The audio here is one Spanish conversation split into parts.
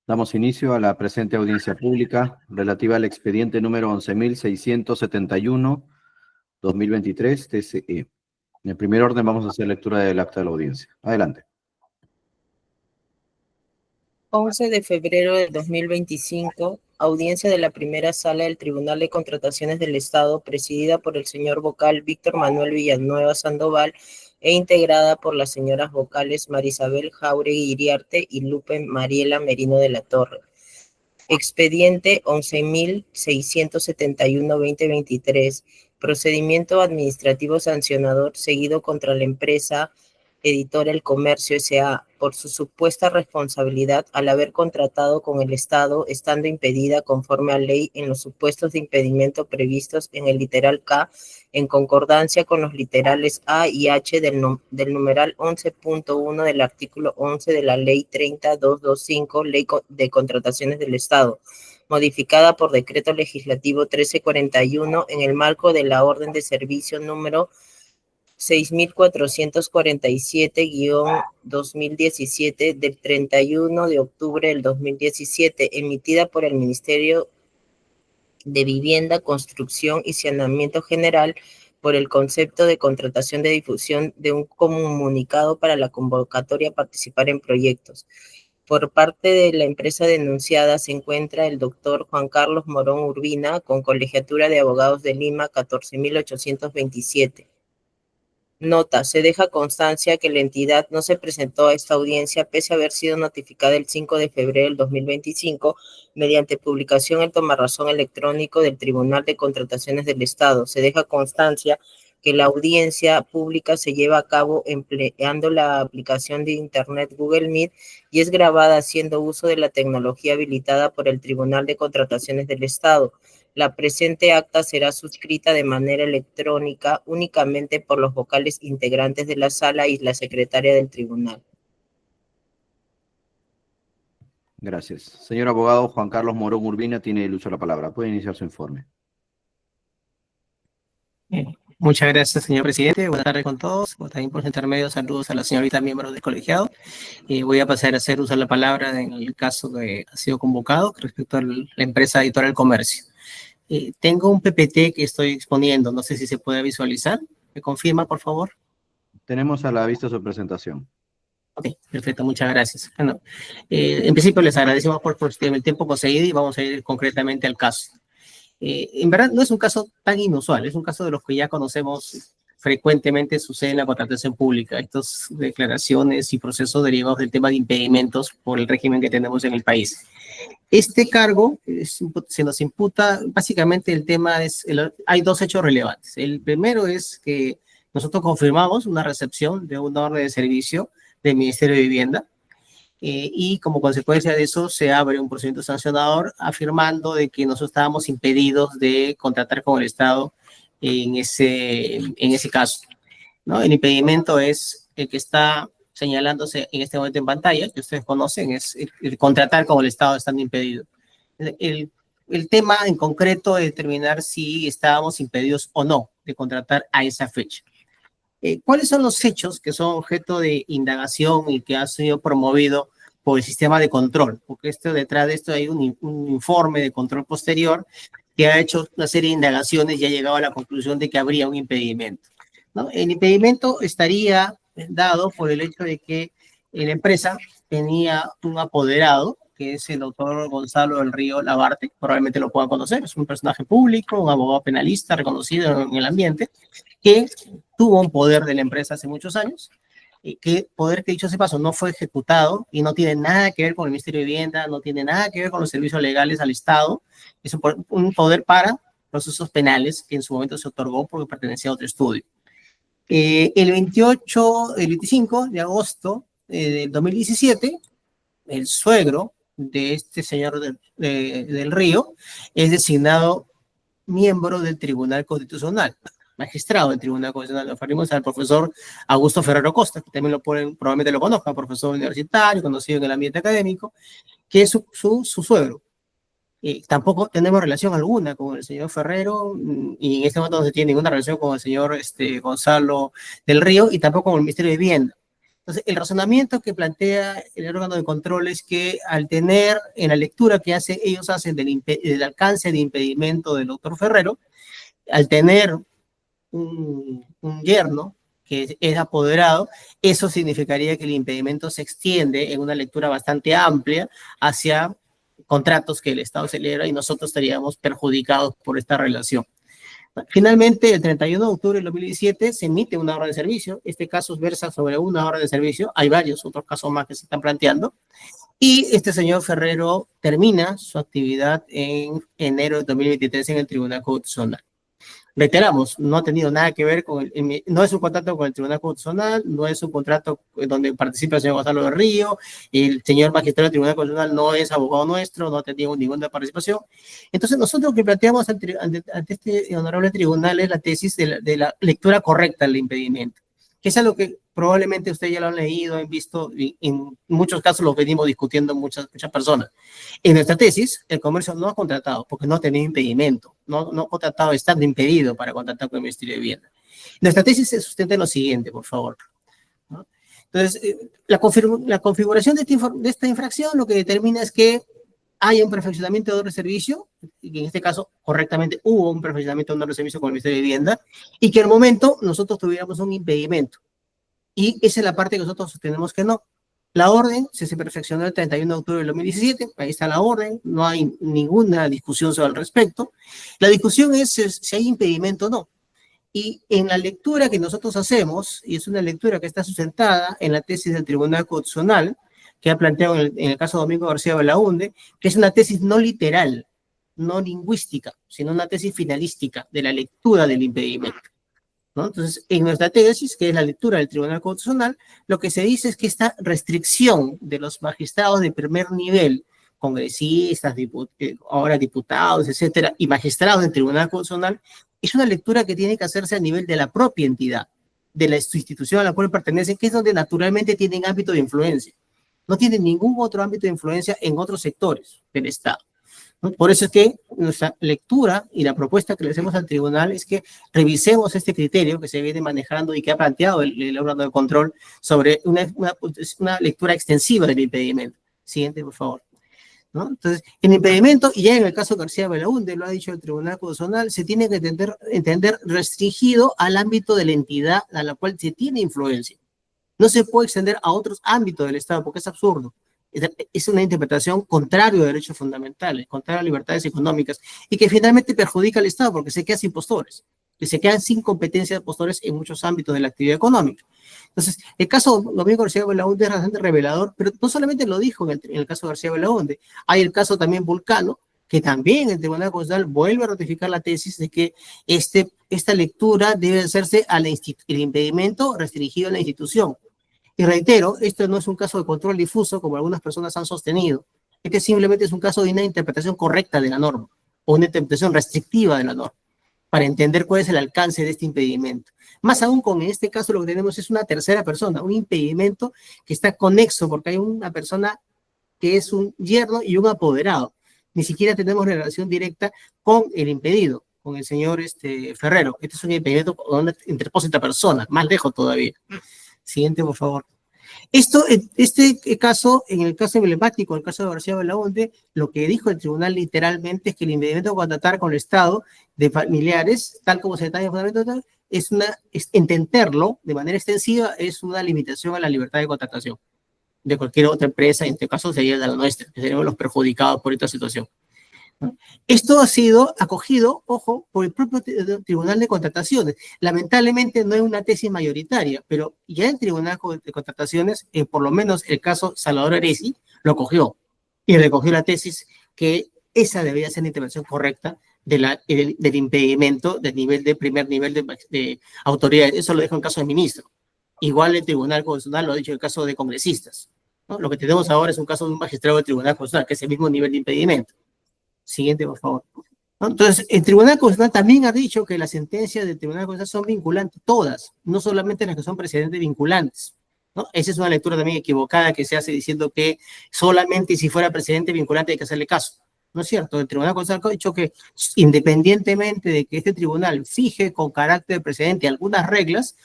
Damos inicio a la presente audiencia pública relativa al expediente número 11.671/2023 TCE. En el primer orden vamos a hacer lectura del acta de la audiencia. Adelante. 11 de febrero del 2025, audiencia de la primera sala del Tribunal de Contrataciones del Estado, presidida por el señor vocal Víctor Manuel Villanueva Sandoval e integrada por las señoras vocales Marisabel Jauregui Iriarte y Lupe Mariela Merino de la Torre. Expediente 11.671/2023, procedimiento administrativo sancionador seguido contra la empresa Editora El Comercio S.A. por su supuesta responsabilidad al haber contratado con el Estado, estando impedida conforme a ley en los supuestos de impedimento previstos en el literal K, en concordancia con los literales A y H del numeral 11.1 del artículo 11 de la Ley 30.225, Ley de Contrataciones del Estado, modificada por Decreto Legislativo 1341 en el marco de la Orden de Servicio número 6447-2017 del 31 de octubre del 2017, emitida por el Ministerio de Vivienda, Construcción y Saneamiento General por el concepto de contratación de difusión de un comunicado para la convocatoria a participar en proyectos. Por parte de la empresa denunciada se encuentra el doctor Juan Carlos Morón Urbina, con colegiatura de abogados de Lima 14.827. Nota: se deja constancia que la entidad no se presentó a esta audiencia pese a haber sido notificada el 5 de febrero del 2025 mediante publicación en tomarrazón electrónico del Tribunal de Contrataciones del Estado. Se deja constancia que la audiencia pública se lleva a cabo empleando la aplicación de Internet Google Meet y es grabada haciendo uso de la tecnología habilitada por el Tribunal de Contrataciones del Estado. La presente acta será suscrita de manera electrónica únicamente por los vocales integrantes de la sala y la secretaria del tribunal. Gracias. Señor abogado Juan Carlos Morón Urbina tiene el uso de la palabra. Puede iniciar su informe. Muchas gracias, señor presidente. Buenas tardes con todos. También por intermedio, saludos a la señorita miembros del colegiado. Voy a pasar a hacer uso de la palabra en el caso que ha sido convocado respecto a la empresa Editora El Comercio. Tengo un PPT que estoy exponiendo, no sé si se puede visualizar. ¿Me confirma, por favor? Tenemos a la vista su presentación. Ok, perfecto, muchas gracias. Bueno, en principio les agradecemos por el tiempo conseguido y vamos a ir concretamente al caso. En verdad no es un caso tan inusual, es un caso de los que ya conocemos frecuentemente sucede en la contratación pública, estas declaraciones y procesos derivados del tema de impedimentos por el régimen que tenemos en el país. Este cargo se nos imputa, básicamente el tema es, hay dos hechos relevantes. El primero es que nosotros confirmamos una recepción de una orden de servicio del Ministerio de Vivienda y como consecuencia de eso se abre un procedimiento sancionador afirmando de que nosotros estábamos impedidos de contratar con el Estado en ese caso, ¿no? El impedimento es el que está señalándose en este momento en pantalla, que ustedes conocen, es el contratar con el Estado estando impedido. El tema en concreto es determinar si estábamos impedidos o no de contratar a esa fecha. ¿Cuáles son los hechos que son objeto de indagación y que ha sido promovido por el sistema de control? Porque detrás de esto hay un informe de control posterior que ha hecho una serie de indagaciones y ha llegado a la conclusión de que habría un impedimento, ¿no? El impedimento estaría dado por el hecho de que la empresa tenía un apoderado, que es el doctor Gonzalo del Río Labarte, probablemente lo puedan conocer, es un personaje público, un abogado penalista reconocido en el ambiente, que tuvo un poder de la empresa hace muchos años, que poder que dicho ese paso no fue ejecutado y no tiene nada que ver con el Ministerio de Vivienda, no tiene nada que ver con los servicios legales al Estado, es un poder para procesos penales que en su momento se otorgó porque pertenecía a otro estudio. El 25 de agosto del 2017, el suegro de este señor del Río es designado miembro del Tribunal Constitucional, magistrado del Tribunal Constitucional. Nos referimos al profesor Augusto Ferrero Costa, que también probablemente lo conozcan, profesor universitario, conocido en el ambiente académico, que es su suegro. Tampoco tenemos relación alguna con el señor Ferrero y en este momento no se tiene ninguna relación con el señor Gonzalo del Río y tampoco con el Ministerio de Vivienda. Entonces, el razonamiento que plantea el órgano de control es que al tener en la lectura que ellos hacen del alcance de impedimento del doctor Ferrero, al tener un yerno que es apoderado, eso significaría que el impedimento se extiende en una lectura bastante amplia hacia contratos que el Estado celebra y nosotros estaríamos perjudicados por esta relación. Finalmente, el 31 de octubre del 2017 se emite una orden de servicio. Este caso versa sobre una orden de servicio. Hay varios otros casos más que se están planteando. Y este señor Ferrero termina su actividad en enero de 2023 en el Tribunal Constitucional. Reiteramos, no ha tenido nada que ver con no es un contrato con el Tribunal Constitucional, no es un contrato donde participa el señor Gonzalo del Río, el señor magistrado del Tribunal Constitucional no es abogado nuestro, no ha tenido ninguna participación. Entonces, nosotros lo que planteamos ante este honorable tribunal es la tesis de la lectura correcta del impedimento, que es algo que probablemente ustedes ya lo han leído, han visto, y en muchos casos lo venimos discutiendo muchas personas. En nuestra tesis, el comercio no ha contratado porque no ha tenido impedimento, no ha contratado estando impedido para contratar con el Ministerio de Vivienda. Nuestra tesis se sustenta en lo siguiente, por favor, ¿no? Entonces, la configuración de esta infracción lo que determina es que hay un perfeccionamiento de orden de servicio, y en este caso, correctamente, hubo un perfeccionamiento de orden de servicio con el Ministerio de Vivienda, y que al momento nosotros tuviéramos un impedimento. Y esa es la parte que nosotros sostenemos que no. La orden se perfeccionó el 31 de octubre del 2017, ahí está la orden, no hay ninguna discusión sobre el respecto. La discusión es si hay impedimento o no. Y en la lectura que nosotros hacemos, y es una lectura que está sustentada en la tesis del Tribunal Constitucional, que ha planteado en el caso de Domingo García Belaúnde, que es una tesis no literal, no lingüística, sino una tesis finalística de la lectura del impedimento, ¿no? Entonces, en nuestra tesis, que es la lectura del Tribunal Constitucional, lo que se dice es que esta restricción de los magistrados de primer nivel, congresistas, ahora diputados, etcétera, y magistrados del Tribunal Constitucional, es una lectura que tiene que hacerse a nivel de la propia entidad, de la institución a la cual pertenecen, que es donde naturalmente tienen ámbito de influencia. No tienen ningún otro ámbito de influencia en otros sectores del Estado, ¿no? Por eso es que nuestra lectura y la propuesta que le hacemos al tribunal es que revisemos este criterio que se viene manejando y que ha planteado el órgano de control sobre una lectura extensiva del impedimento. Siguiente, por favor, ¿no? Entonces, el impedimento, y ya en el caso de García Belaúnde, lo ha dicho el Tribunal Constitucional, se tiene que entender restringido al ámbito de la entidad a la cual se tiene influencia. No se puede extender a otros ámbitos del Estado porque es absurdo. Es una interpretación contraria a derechos fundamentales, contraria a libertades económicas y que finalmente perjudica al Estado porque se queda sin postores, que se quedan sin competencia de postores en muchos ámbitos de la actividad económica. Entonces, el caso de Domingo García Belaúnde es bastante revelador, pero no solamente lo dijo en el caso de García Belaúnde, hay el caso también Vulcano, que también el Tribunal Constitucional vuelve a ratificar la tesis de que esta lectura debe hacerse al impedimento restringido a la institución. Y reitero, esto no es un caso de control difuso, como algunas personas han sostenido. Este simplemente es un caso de una interpretación correcta de la norma, o una interpretación restrictiva de la norma, para entender cuál es el alcance de este impedimento. Más aún, con este caso lo que tenemos es una tercera persona, un impedimento que está conexo, porque hay una persona que es un yerno y un apoderado. Ni siquiera tenemos relación directa con el impedido, con el señor Ferrero. Este es un impedimento con una interpósita persona, más lejos todavía. Siguiente, por favor. Este caso, en el caso emblemático, el caso de García Belaúnde, lo que dijo el tribunal literalmente es que el impedimento de contratar con el Estado de familiares, tal como se detalla en el fundamento, entenderlo de manera extensiva, es una limitación a la libertad de contratación de cualquier otra empresa, en este caso sería de la nuestra, que seríamos los perjudicados por esta situación. Esto ha sido acogido, ojo, por el propio Tribunal de Contrataciones. Lamentablemente no es una tesis mayoritaria, pero ya el Tribunal de Contrataciones, por lo menos el caso Salvador Aresi, lo acogió y recogió la tesis que esa debería ser la intervención correcta del impedimento del nivel de primer nivel de autoridad. Eso lo dejo en caso de ministro. Igual el Tribunal Constitucional lo ha dicho en el caso de congresistas, ¿no? Lo que tenemos ahora es un caso de un magistrado del Tribunal Constitucional, que es el mismo nivel de impedimento. Siguiente, por favor. ¿No? Entonces, el Tribunal Constitucional también ha dicho que las sentencias del Tribunal Constitucional son vinculantes, todas, no solamente las que son precedentes vinculantes, ¿no? Esa es una lectura también equivocada que se hace diciendo que solamente si fuera precedente vinculante hay que hacerle caso. No es cierto, el Tribunal Constitucional ha dicho que independientemente de que este tribunal fije con carácter precedente algunas reglas,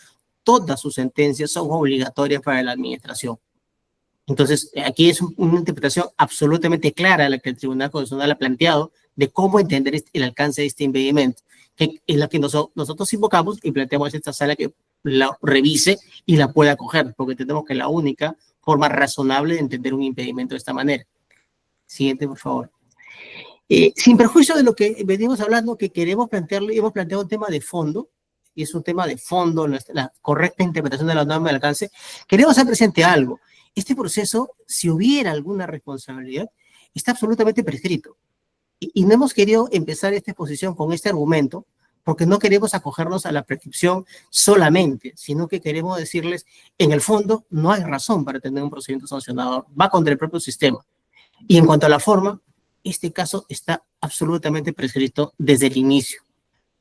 todas sus sentencias son obligatorias para la administración. Entonces, aquí es una interpretación absolutamente clara la que el Tribunal Constitucional ha planteado de cómo entender el alcance de este impedimento, que es la que nosotros invocamos y planteamos a esta sala que la revise y la pueda acoger, porque entendemos que es la única forma razonable de entender un impedimento de esta manera. Siguiente, por favor. Sin perjuicio de lo que venimos hablando, que queremos plantearle, hemos planteado un tema de fondo, y es un tema de fondo, la correcta interpretación de la norma de alcance, queremos hacer presente algo. Este proceso, si hubiera alguna responsabilidad, está absolutamente prescrito. Y no hemos querido empezar esta exposición con este argumento, porque no queremos acogernos a la prescripción solamente, sino que queremos decirles, en el fondo, no hay razón para tener un procedimiento sancionador, va contra el propio sistema. Y en cuanto a la forma, este caso está absolutamente prescrito desde el inicio.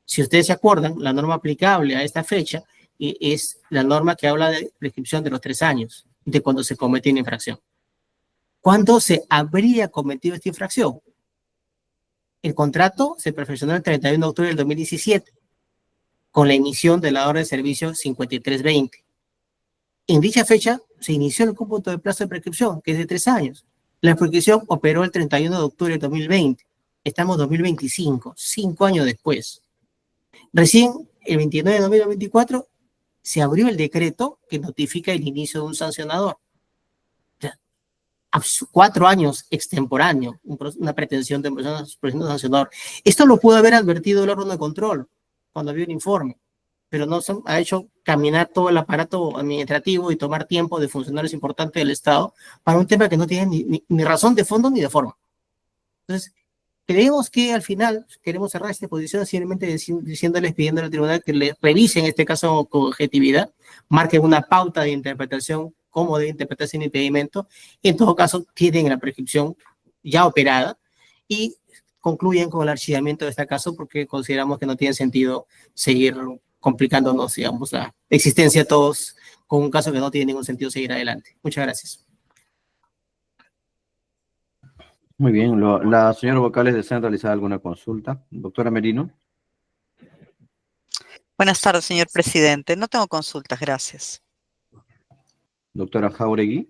Si ustedes se acuerdan, la norma aplicable a esta fecha es la norma que habla de prescripción de los 3 años, de cuando se comete una infracción. ¿Cuándo se habría cometido esta infracción? El contrato se perfeccionó el 31 de octubre del 2017, con la emisión de la orden de servicio 5320. En dicha fecha se inició el cómputo de plazo de prescripción, que es de 3 años. La prescripción operó el 31 de octubre del 2020. Estamos en 2025, 5 años después. Recién, el 29 de noviembre de 2024, se abrió el decreto que notifica el inicio de un sancionador. 4 años extemporáneo, una pretensión de procedimiento sancionador. Esto lo pudo haber advertido el órgano de control cuando había un informe, pero no ha hecho caminar todo el aparato administrativo y tomar tiempo de funcionarios importantes del Estado para un tema que no tiene ni razón de fondo ni de forma. Entonces, creemos que al final queremos cerrar esta exposición simplemente diciéndoles, pidiéndole al tribunal que le revisen este caso con objetividad, marquen una pauta de interpretación, cómo debe interpretarse el impedimento, y en todo caso tienen la prescripción ya operada y concluyen con el archivamiento de este caso porque consideramos que no tiene sentido seguir complicándonos, digamos, la existencia de todos con un caso que no tiene ningún sentido seguir adelante. Muchas gracias. Muy bien. La señora Vocales desea realizar alguna consulta. Doctora Merino. Buenas tardes, señor presidente. No tengo consultas, gracias. Doctora Jáuregui.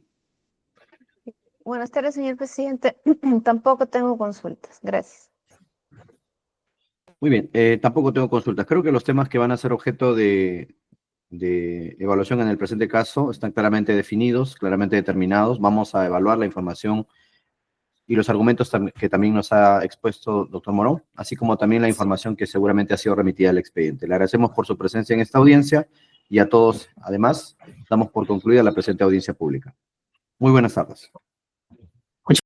Buenas tardes, señor presidente. Tampoco tengo consultas. Gracias. Muy bien. Tampoco tengo consultas. Creo que los temas que van a ser objeto de evaluación en el presente caso están claramente definidos, claramente determinados. Vamos a evaluar la información y los argumentos que también nos ha expuesto doctor Morón, así como también la información que seguramente ha sido remitida al expediente. Le agradecemos por su presencia en esta audiencia y a todos, además, damos por concluida la presente audiencia pública. Muy buenas tardes.